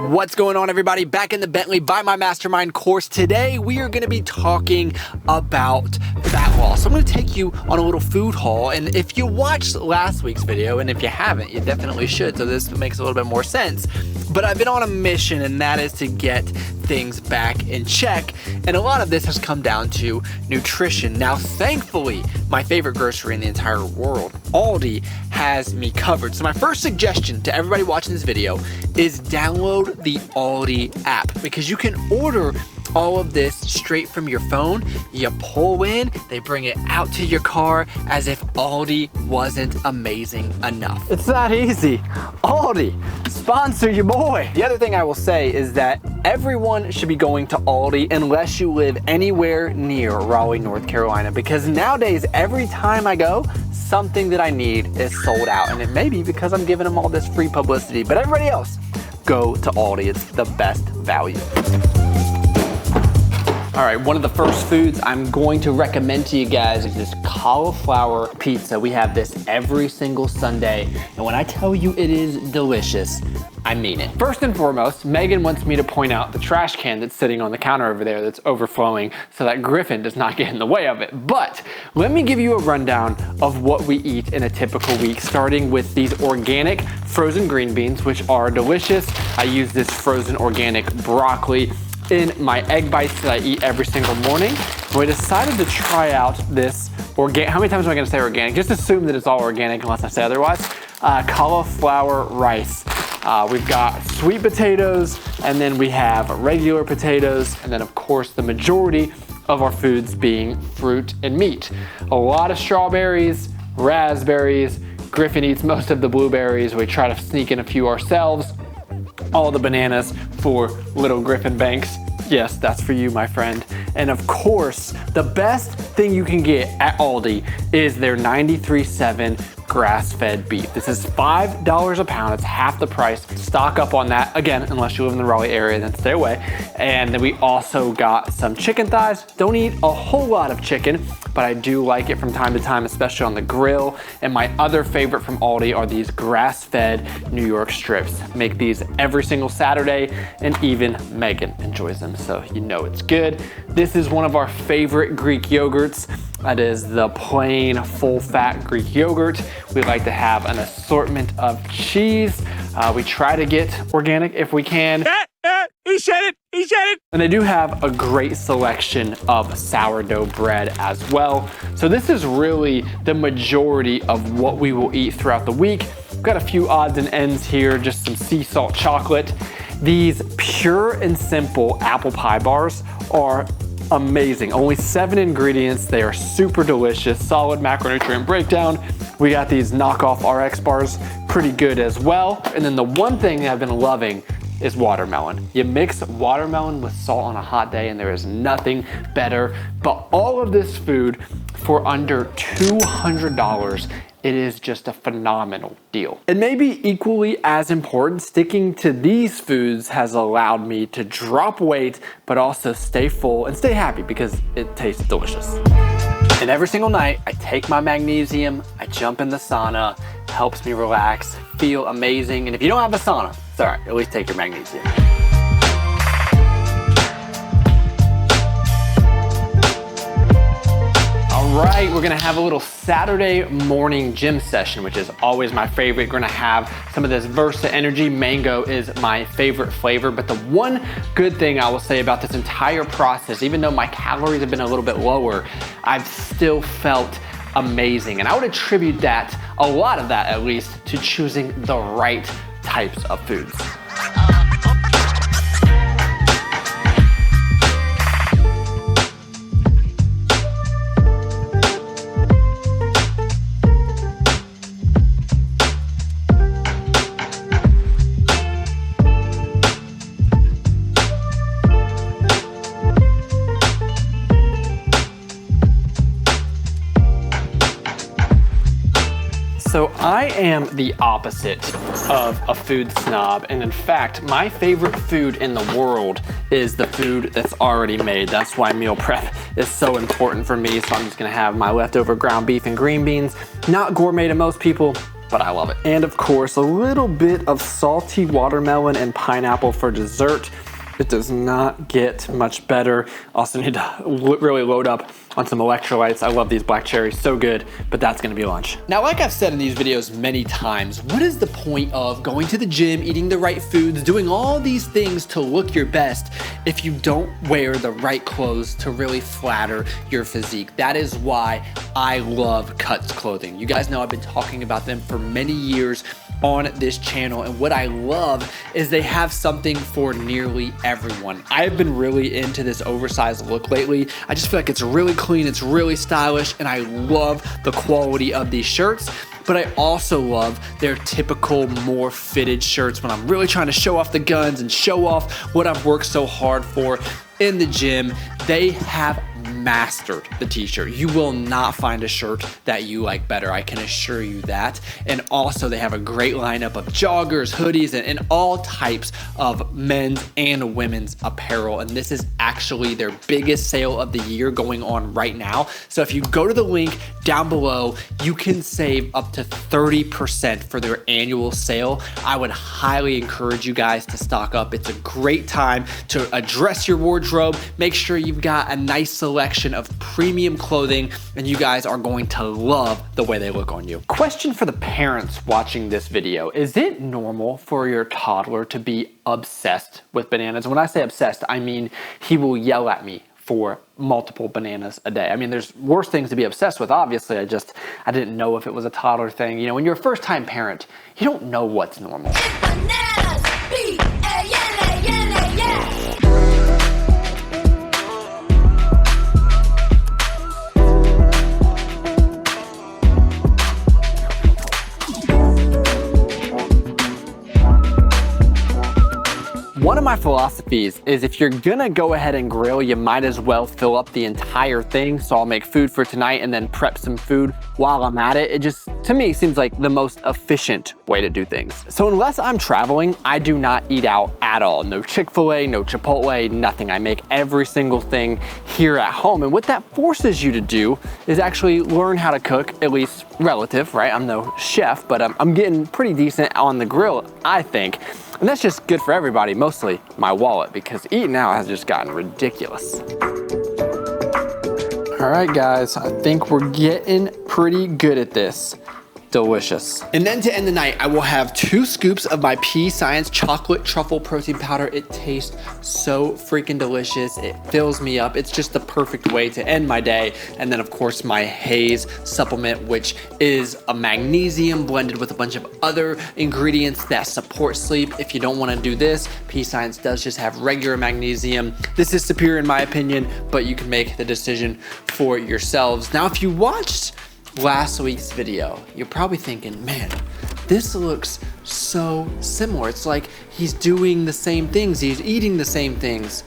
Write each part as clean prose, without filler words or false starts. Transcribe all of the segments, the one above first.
What's going on, everybody? Back in the Bentley by my mastermind course. Today we are going to be talking about fat loss. So I'm going to take you on a little food haul, and if you watched last week's video, and if you haven't, you definitely should, so this makes a little bit more sense. But I've been on a mission, and that is to get things back in check, and a lot of this has come down to nutrition. Now, thankfully, my favorite grocery in the entire world, Aldi, has me covered. So my first suggestion to everybody watching this video is download the Aldi app, because you can order all of this straight from your phone. You pull in, they bring it out to your car as if Aldi wasn't amazing enough. It's that easy. Aldi, sponsor your boy. The other thing I will say is that everyone should be going to Aldi unless you live anywhere near Raleigh, North Carolina, because nowadays every time I go, something that I need is sold out, and it may be because I'm giving them all this free publicity, but everybody else, go to Aldi. It's the best value. All right, one of the first foods I'm going to recommend to you guys is this cauliflower pizza. We have this every single Sunday, and when I tell you it is delicious, I mean it. First and foremost, Megan wants me to point out the trash can that's sitting on the counter over there that's overflowing so that Griffin does not get in the way of it. But let me give you a rundown of what we eat in a typical week, starting with these organic frozen green beans, which are delicious. I use this frozen organic broccoli in my egg bites that I eat every single morning. And we decided to try out this organic, how many times am I gonna say organic? Just assume that it's all organic unless I say otherwise. Cauliflower rice. We've got sweet potatoes, and then we have regular potatoes, and then of course the majority of our foods being fruit and meat. A lot of strawberries, raspberries, Griffin eats most of the blueberries. We try to sneak in a few ourselves. All the bananas for little Griffin Banks. Yes, that's for you, my friend. And of course, the best thing you can get at Aldi is their 93.7 grass-fed beef. This is $5 a pound. It's half the price. Stock up on that. Again, unless you live in the Raleigh area, then stay away. And then we also got some chicken thighs. Don't eat a whole lot of chicken, but I do like it from time to time, especially on the grill. And my other favorite from Aldi are these grass-fed New York strips. Make these every single Saturday, and even Megan enjoys them, so you know it's good. This is one of our favorite Greek yogurts. That is the plain full-fat Greek yogurt. We like to have an assortment of cheese. We try to get organic if we can. He said it, he said it. And they do have a great selection of sourdough bread as well. So this is really the majority of what we will eat throughout the week. We've got a few odds and ends here, just some sea salt chocolate. These pure and simple apple pie bars are amazing. Only 7 ingredients. They are super delicious. Solid macronutrient breakdown. We got these knockoff RX bars, pretty good as well. And then the one thing I've been loving is watermelon. You mix watermelon with salt on a hot day and there is nothing better. But all of this food for under $200, it is just a phenomenal deal. And maybe equally as important, sticking to these foods has allowed me to drop weight, but also stay full and stay happy because it tastes delicious. And every single night, I take my magnesium, I jump in the sauna, helps me relax, feel amazing. And if you don't have a sauna, it's all right, at least take your magnesium. All right, we're gonna have a little Saturday morning gym session, which is always my favorite. We're gonna have some of this Versa Energy. Mango is my favorite flavor, but the one good thing I will say about this entire process, even though my calories have been a little bit lower, I've still felt amazing. And I would attribute that, a lot of that at least, to choosing the right types of foods. So I am the opposite of a food snob, and in fact, my favorite food in the world is the food that's already made. That's why meal prep is so important for me. So I'm just gonna have my leftover ground beef and green beans. Not gourmet to most people, but I love it. And of course, a little bit of salty watermelon and pineapple for dessert. It does not get much better. Also need to really load up on some electrolytes. I love these black cherries, so good, but that's gonna be lunch. Now, like I've said in these videos many times, what is the point of going to the gym, eating the right foods, doing all these things to look your best if you don't wear the right clothes to really flatter your physique? That is why I love Cuts clothing. You guys know I've been talking about them for many years on this channel, and what I love is they have something for nearly everyone. I've been really into this oversized look lately. I just feel like it's really clean, it's really stylish, and I love the quality of these shirts. But I also love their typical more fitted shirts when I'm really trying to show off the guns and show off what I've worked so hard for in the gym. They have mastered the t-shirt. You will not find a shirt that you like better, I can assure you that. And also they have a great lineup of joggers, hoodies, and all types of men's and women's apparel. And this is actually their biggest sale of the year going on right now. So if you go to the link down below, you can save up to 30% for their annual sale. I would highly encourage you guys to stock up. It's a great time to address your wardrobe. Make sure you've got a nice selection of premium clothing, and you guys are going to love the way they look on you. Question for the parents watching this video: is it normal for your toddler to be obsessed with bananas? When I say obsessed, I mean he will yell at me for multiple bananas a day. I mean, there's worse things to be obsessed with, obviously. I didn't know if it was a toddler thing. You know, when you're a first-time parent, you don't know what's normal. Bananas, one of my philosophies is if you're gonna go ahead and grill, you might as well fill up the entire thing. So I'll make food for tonight and then prep some food while I'm at it. It just, to me, seems like the most efficient way to do things. So unless I'm traveling, I do not eat out at all. No Chick-fil-A, no Chipotle, nothing. I make every single thing here at home. And what that forces you to do is actually learn how to cook, at least relative, right? I'm no chef, but I'm getting pretty decent on the grill, I think. And that's just good for everybody, mostly my wallet, because eating out has just gotten ridiculous. All right, guys, I think we're getting pretty good at this. Delicious. And then to end the night, I will have 2 scoops of my Pea Science chocolate truffle protein powder. It tastes so freaking delicious. It fills me up. It's just the perfect way to end my day. And then of course my Haze supplement, which is a magnesium blended with a bunch of other ingredients that support sleep. If you don't want to do this, Pea Science does just have regular magnesium. This is superior in my opinion, but you can make the decision for yourselves. Now, if you watched last week's video, you're probably thinking, man, this looks so similar. It's like he's doing the same things, he's eating the same things.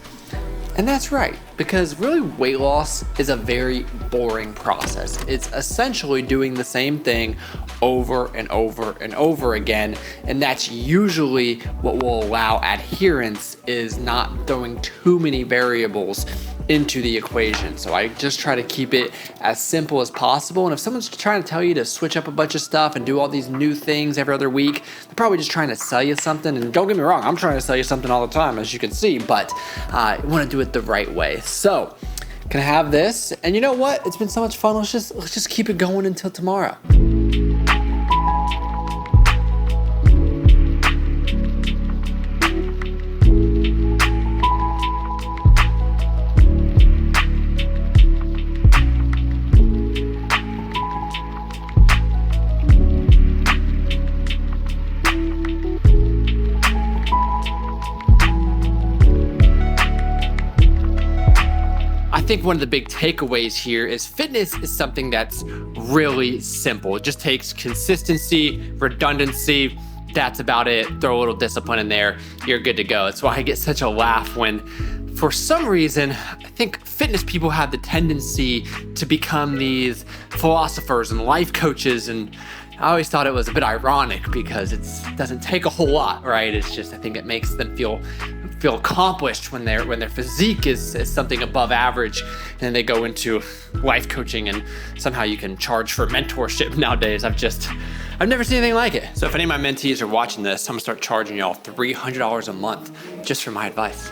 And that's right, because really weight loss is a very boring process. It's essentially doing the same thing over and over and over again. And that's usually what will allow adherence, is not throwing too many variables into the equation. So I just try to keep it as simple as possible. And if someone's trying to tell you to switch up a bunch of stuff and do all these new things every other week, they're probably just trying to sell you something. And don't get me wrong, I'm trying to sell you something all the time, as you can see, but I want to do it the right way. So can I have this? And you know what? It's been so much fun. Let's just keep it going until tomorrow. I think one of the big takeaways here is fitness is something that's really simple. It just takes consistency, redundancy. That's about it. Throw a little discipline in there, you're good to go. That's why I get such a laugh when, for some reason, I think fitness people have the tendency to become these philosophers and life coaches, and I always thought it was a bit ironic because it doesn't take a whole lot, right? It's just, I think it makes them feel accomplished when their physique is something above average, and then they go into life coaching and somehow you can charge for mentorship nowadays. I've never seen anything like it. So if any of my mentees are watching this, I'm gonna start charging y'all $300 a month just for my advice.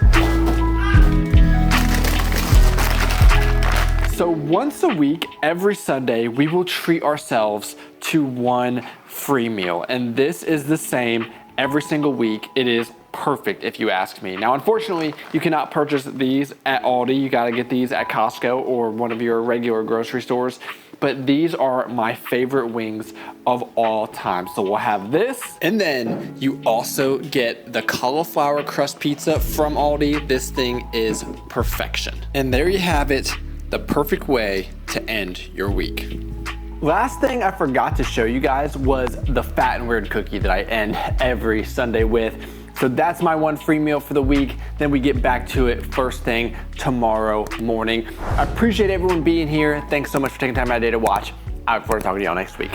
So once a week, every Sunday, we will treat ourselves to one free meal. And this is the same every single week. It is perfect if you ask me. Now, unfortunately, you cannot purchase these at Aldi. You gotta get these at Costco or one of your regular grocery stores. But these are my favorite wings of all time. So we'll have this, and then you also get the cauliflower crust pizza from Aldi. This thing is perfection. And there you have it, the perfect way to end your week. Last thing I forgot to show you guys was the Fat and Weird cookie that I end every Sunday with. So that's my one free meal for the week. Then we get back to it first thing tomorrow morning. I appreciate everyone being here. Thanks so much for taking time out of your day to watch. I look forward to talking to y'all next week.